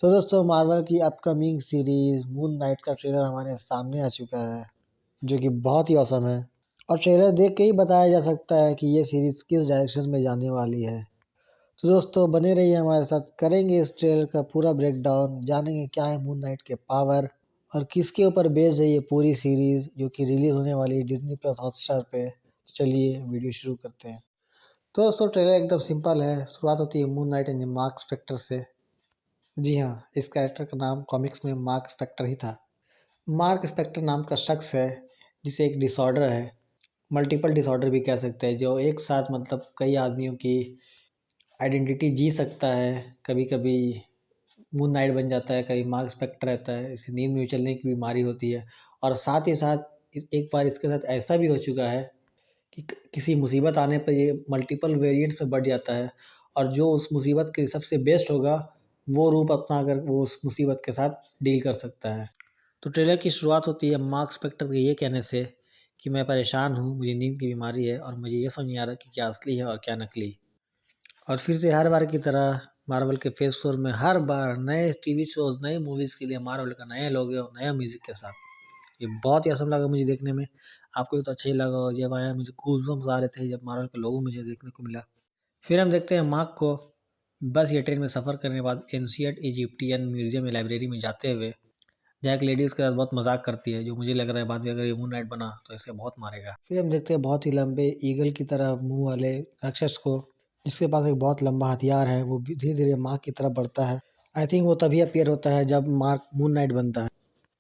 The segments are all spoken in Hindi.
तो दोस्तों मार्वल की अपकमिंग सीरीज़ मून नाइट का ट्रेलर हमारे सामने आ चुका है, जो कि बहुत ही ऑसम है और ट्रेलर देख के ही बताया जा सकता है कि ये सीरीज़ किस डायरेक्शन में जाने वाली है। तो दोस्तों बने रहिए हमारे साथ, करेंगे इस ट्रेलर का पूरा ब्रेकडाउन, जानेंगे क्या है मून नाइट के पावर और किसके ऊपर बेस्ड है ये पूरी सीरीज़ जो कि रिलीज़ होने वाली है डिज़नी प्लस हॉटस्टार पे। तो चलिए वीडियो शुरू करते हैं। तो दोस्तों ट्रेलर एकदम सिंपल है, शुरुआत होती है मून नाइट यानी मार्क स्पेक्टर से। जी हाँ, इस कैरेक्टर का नाम कॉमिक्स में मार्क स्पेक्टर ही था। मार्क स्पेक्टर नाम का शख्स है जिसे एक डिसऑर्डर है, मल्टीपल डिसऑर्डर भी कह सकते हैं, जो एक साथ मतलब कई आदमियों की आइडेंटिटी जी सकता है। कभी-कभी मून नाइट बन जाता है, कभी मार्क स्पेक्टर रहता है, इसे नींद में चलने की बीमारी होती है और साथ ही साथ एक बार इसके साथ ऐसा भी हो चुका है कि किसी मुसीबत आने पर ये मल्टीपल वेरिएंट्स में बढ़ जाता है और जो उस मुसीबत के सबसे बेस्ट होगा, वो रूप अपना कर वो उस मुसीबत के साथ डील कर सकता है। तो ट्रेलर की शुरुआत होती है मार्क स्पेक्टर के ये कहने से कि मैं परेशान हूँ, मुझे नींद की बीमारी है और मुझे ये समझ नहीं आ रहा कि क्या असली है और क्या नकली। और फिर से हर बार की तरह मार्वल के फेज़ 4 में हर बार नए टीवी शोज़, नए मूवीज़ के लिए मार्वल का नया लोगो और नया म्यूज़िक के साथ। ये बहुत ही असम लगा मुझे देखने में। आपको भी तो अच्छा ही लगा और जब आया मुझे गूज़बम्प्स आ रहे थे जब मार्वल का लोगो मुझे देखने को मिला। फिर हम देखते हैं मार्क को बस या ट्रेन में सफ़र करने के बाद एंशिएंट इजिप्टियन म्यूज़ियम या लाइब्रेरी में जाते हुए, जहाँ एक लेडी उसके साथ बहुत मज़ाक करती है, जो मुझे लग रहा है बाद में अगर ये मून नाइट बना तो इसे बहुत मारेगा। फिर हम देखते हैं बहुत ही लंबे ईगल की तरह मुँह वाले राक्षस को, जिसके पास एक बहुत लंबा हथियार है, वो भी धीरे-धीरे मार्क की तरफ बढ़ता है। आई थिंक वो तभी अपीयर होता है जब मार्क मून नाइट बनता है।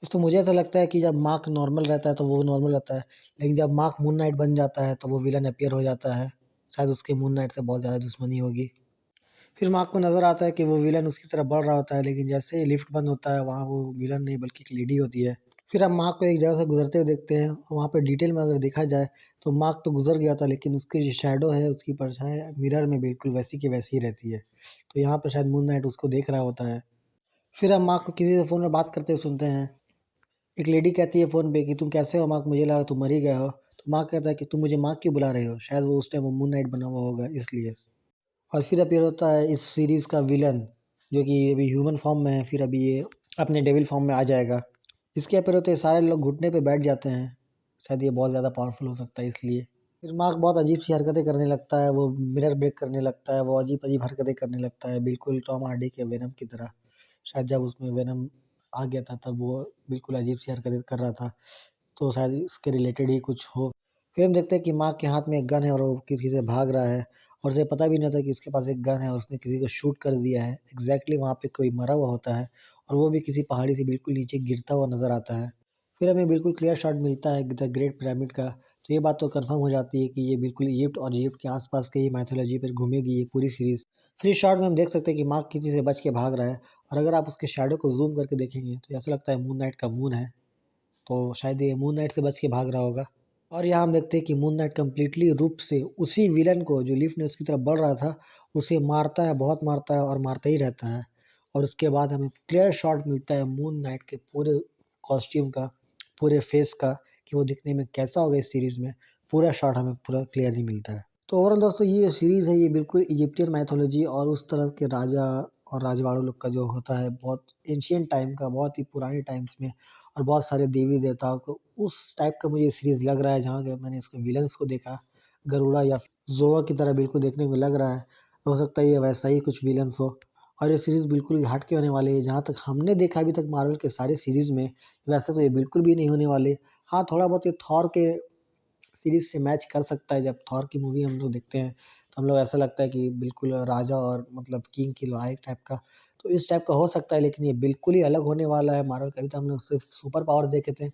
दोस्तों मुझे ऐसा लगता है कि जब मार्क नॉर्मल रहता है तो वो नॉर्मल रहता है, लेकिन जब मार्क मून नाइट बन जाता है तो वो विलन अपीयर हो जाता है। शायद उसकी मून नाइट से बहुत ज़्यादा दुश्मनी होगी। फिर मार्क को नज़र आता है कि वो विलन उसकी तरफ बढ़ रहा होता है, लेकिन जैसे ही लिफ्ट बंद होता है वहाँ वो विलन नहीं बल्कि एक लेडी होती है। फिर हम मार्क को एक जगह से गुजरते हुए देखते हैं और वहाँ पे डिटेल में अगर देखा जाए तो मार्क तो गुजर गया था, लेकिन उसकी जो शैडो है, उसकी परछाई मिरर में बिल्कुल वैसी की वैसी ही रहती है। तो यहाँ पे शायद मून नाइट उसको देख रहा होता है। फिर हम मार्क को किसी से फ़ोन में बात करते हुए सुनते हैं। एक लेडी कहती है फ़ोन पे कि तुम कैसे हो मार्क? मुझे लगा तुम मर ही गए हो। तो मार्क कहता है कि तुम मुझे मार्क क्यों बुला रहे हो? शायद वो उस टाइम वो मून नाइट बना हुआ होगा इसलिए। और फिर अपीयर होता है इस सीरीज़ का विलन, जो कि अभी ह्यूमन फॉर्म में है, फिर अभी ये अपने डेविल फॉर्म में आ जाएगा। इसके अपीयर होते ही सारे लोग घुटने पे बैठ जाते हैं। शायद ये बहुत ज़्यादा पावरफुल हो सकता है इसलिए। फिर मार्क बहुत अजीब-सी हरकतें करने लगता है, वो मिरर ब्रेक करने लगता है, वो अजीब-अजीब हरकतें करने लगता है, बिल्कुल टॉम हार्डी के वेनम की तरह। शायद जब उसमें वेनम आ गया था तब वो बिल्कुल अजीब-सी हरकतें कर रहा था, तो शायद इसके रिलेटेड ही कुछ हो। फिर हम देखते हैं कि मार्क के हाथ में एक गन है और वो किसी से भाग रहा है और उसे पता भी नहीं था कि उसके पास एक गन है और उसने किसी को शूट कर दिया है। एग्ज़ैक्टली वहाँ पे कोई मरा हुआ होता है और वो भी किसी पहाड़ी से बिल्कुल नीचे गिरता हुआ नज़र आता है। फिर हमें बिल्कुल क्लियर शॉट मिलता है द ग्रेट पिरामिड का, तो ये बात तो कन्फर्म हो जाती है कि ये बिल्कुल इजिप्ट और इजिप्ट के आस-पास के ही माइथोलॉजी पर घूमेगी ये पूरी सीरीज़। फिर इस शॉट में हम देख सकते हैं कि मार्क किसी से बच के भाग रहा है और अगर आप उसके शैडो को ज़ूम करके देखेंगे तो ऐसा लगता है मून नाइट का मून है, तो शायद ये मून नाइट से बच के भाग रहा होगा। और यहाँ हम देखते हैं कि मून नाइट कंप्लीटली रूप से उसी विलन को जो लिफ्ट में उसकी तरफ बढ़ रहा था, उसे मारता है, बहुत मारता है और मारता ही रहता है। और उसके बाद हमें क्लियर शॉट मिलता है मून नाइट के पूरे कॉस्ट्यूम का, पूरे फेस का, कि वो दिखने में कैसा होगा इस सीरीज़ में। पूरा शॉट हमें पूरा क्लियर ही मिलता है। तो ओवरऑल दोस्तों ये सीरीज़ है, ये बिल्कुल इजिप्टियन माइथोलॉजी और उस तरह के राजा और राजवाड़ों लोग का जो होता है, बहुत एंशिएंट टाइम का, बहुत ही पुराने टाइम्स में और बहुत सारे देवी-देवताओं को उस टाइप का मुझे सीरीज़ लग रहा है, जहाँ पे मैंने इसके विलन्स को देखा, गरुड़ा या ज़ोआ की तरह बिल्कुल देखने में लग रहा है। हो सकता है ये वैसा ही कुछ विलन्स हो और ये सीरीज़ बिल्कुल ही हट के होने वाली है। जहाँ तक हमने देखा अभी तक मार्वल के सारे सीरीज़ में, वैसे तो ये बिल्कुल भी नहीं होने वाले। हाँ, थोड़ा बहुत ये थॉर के सीरीज़ से मैच कर सकता है। जब थॉर की मूवी हम लोग देखते हैं, तो हम लोग ऐसा लगता है कि बिल्कुल राजा और मतलब किंग की लड़ाई टाइप का, तो इस टाइप का हो सकता है, लेकिन ये बिल्कुल ही अलग होने वाला है मार्वल का। अभी तक हम लोग सिर्फ़ सुपर पावर्स देखे थे,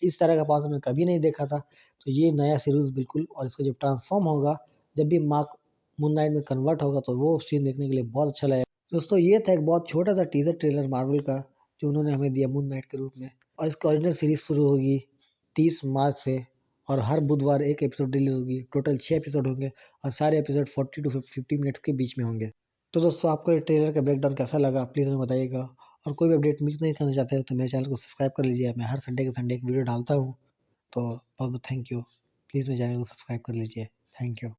इस तरह का पावर्स हमने कभी नहीं देखा था। तो ये नया सीरीज़ बिल्कुल, और इसका जब ट्रांसफ़ॉर्म होगा, जब भी मार्क मून नाइट में कन्वर्ट होगा, तो वो सीन देखने के लिए बहुत अच्छा लगेगा। दोस्तों ये था एक बहुत छोटा-सा टीज़र ट्रेलर मार्वल का, जो उन्होंने हमें दिया मून नाइट के रूप में, और इसकी ओरिजिनल सीरीज़ शुरू होगी 30 मार्च से और हर बुधवार 1 एपिसोड रिलीज़ होगी। टोटल 6 एपिसोड होंगे और सारे एपिसोड 40 टू 50 मिनट्स के बीच में होंगे। तो दोस्तों आपको ये ट्रेलर का ब्रेकडाउन कैसा लगा प्लीज़ हमें बताइएगा, और कोई भी अपडेट मिस नहीं करना चाहते हो तो मेरे चैनल को सब्सक्राइब कर लीजिए। मैं हर संडे के संडे एक वीडियो डालता हूँ। तो बहुत-बहुत थैंक यू। प्लीज़ मेरे चैनल को सब्सक्राइब कर लीजिए। Thank you.